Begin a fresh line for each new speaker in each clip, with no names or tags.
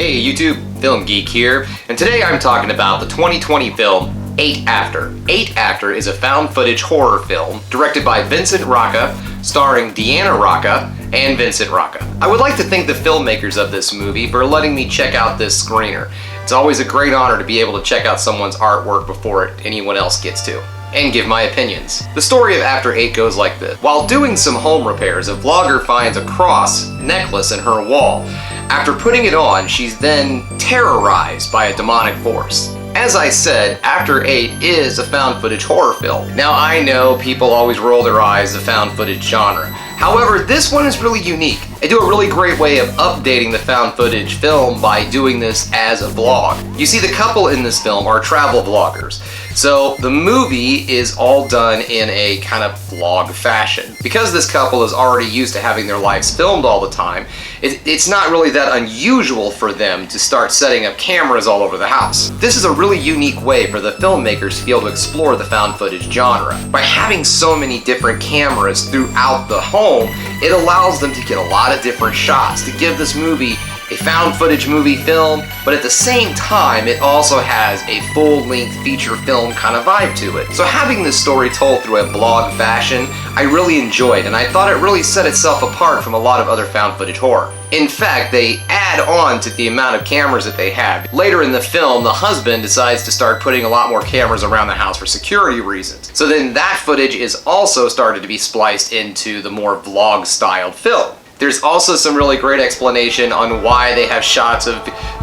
Hey YouTube, Film Geek here, and today I'm talking about the 2020 film 8 After. 8 After is a found footage horror film directed by Vincent Rocca, starring Deanna Rocca and Vincent Rocca. I would like to thank the filmmakers of this movie for letting me check out this screener. It's always a great honor to be able to check out someone's artwork before anyone else gets to, and give my opinions. The story of After 8 goes like this. While doing some home repairs, a vlogger finds a cross necklace in her wall. After putting it on, she's then terrorized by a demonic force. As I said, After 8 is a found footage horror film. Now I know people always roll their eyes at the found footage genre. However, this one is really unique. They do a really great way of updating the found footage film by doing this as a vlog. You see, the couple in this film are travel vloggers. So the movie is all done in a kind of vlog fashion. Because this couple is already used to having their lives filmed all the time, it's not really that unusual for them to start setting up cameras all over the house. This is a really unique way for the filmmakers to be able to explore the found footage genre. By having so many different cameras throughout the home, it allows them to get a lot of different shots to give this movie a found footage movie film, but at the same time it also has a full-length feature film kind of vibe to it. So having this story told through a vlog fashion, I really enjoyed, and I thought it really set itself apart from a lot of other found footage horror. In fact, they add on to the amount of cameras that they have. Later in the film, the husband decides to start putting a lot more cameras around the house for security reasons. So then that footage is also started to be spliced into the more vlog-styled film. There's also some really great explanation on why they have shots of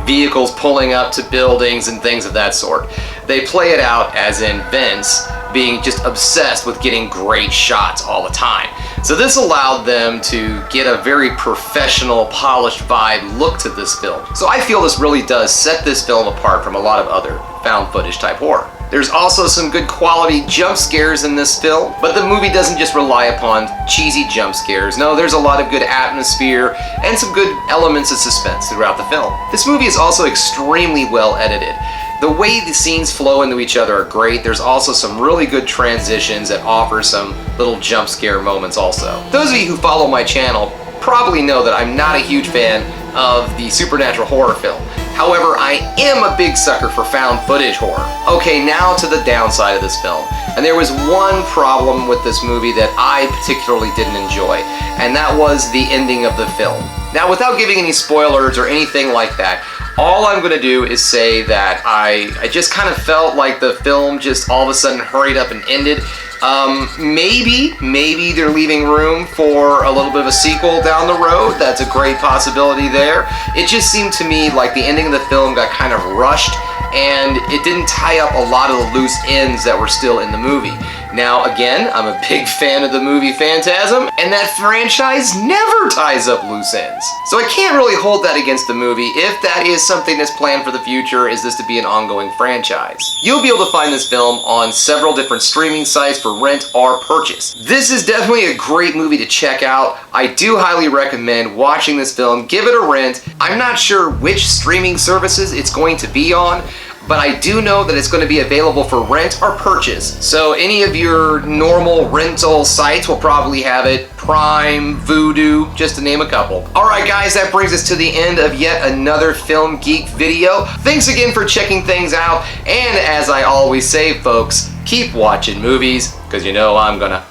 vehicles pulling up to buildings and things of that sort. They play it out as in Vince being just obsessed with getting great shots all the time. So this allowed them to get a very professional, polished vibe look to this film. So I feel this really does set this film apart from a lot of other found footage type horror. There's also some good quality jump scares in this film, but the movie doesn't just rely upon cheesy jump scares. No, there's a lot of good atmosphere and some good elements of suspense throughout the film. This movie is also extremely well edited. The way the scenes flow into each other are great. There's also some really good transitions that offer some little jump scare moments also. Those of you who follow my channel probably know that I'm not a huge fan of the supernatural horror film. However, I am a big sucker for found footage horror. Okay, now to the downside of this film. And there was one problem with this movie that I particularly didn't enjoy, and that was the ending of the film. Now, without giving any spoilers or anything like that, all I'm going to do is say that I just kind of felt like the film just all of a sudden hurried up and ended. Maybe they're leaving room for a little bit of a sequel down the road. That's a great possibility there. It just seemed to me like the ending of the film got kind of rushed, and it didn't tie up a lot of the loose ends that were still in the movie. Now, again, I'm a big fan of the movie Phantasm, and that franchise never ties up loose ends. So I can't really hold that against the movie. If that is something that's planned for the future, is this to be an ongoing franchise. You'll be able to find this film on several different streaming sites for rent or purchase. This is definitely a great movie to check out. I do highly recommend watching this film. Give it a rent. I'm not sure which streaming services it's going to be on, but I do know that it's going to be available for rent or purchase. So any of your normal rental sites will probably have it. Prime, Vudu, just to name a couple. Alright guys, that brings us to the end of yet another Film Geek video. Thanks again for checking things out, and as I always say folks, keep watching movies, because you know I'm gonna.